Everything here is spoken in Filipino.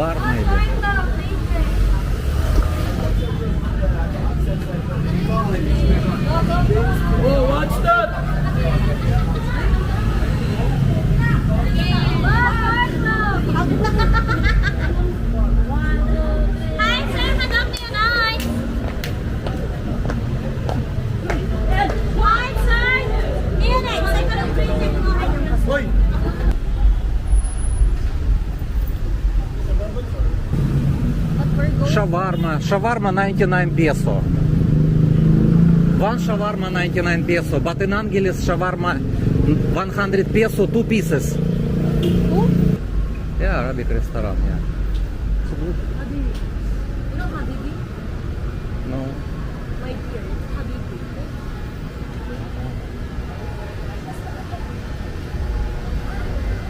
Бар maybe. Oh, what's that? Hi, sir. Madam, do you nice? Hi, sir. Do you nice? Ay, parang pretty mo. Hoy! Shawarma 99 peso. One shawarma 99 peso, but in Angeles shawarma 100 peso, 2 pieces. Yeah, Arabic restaurant, yeah. No.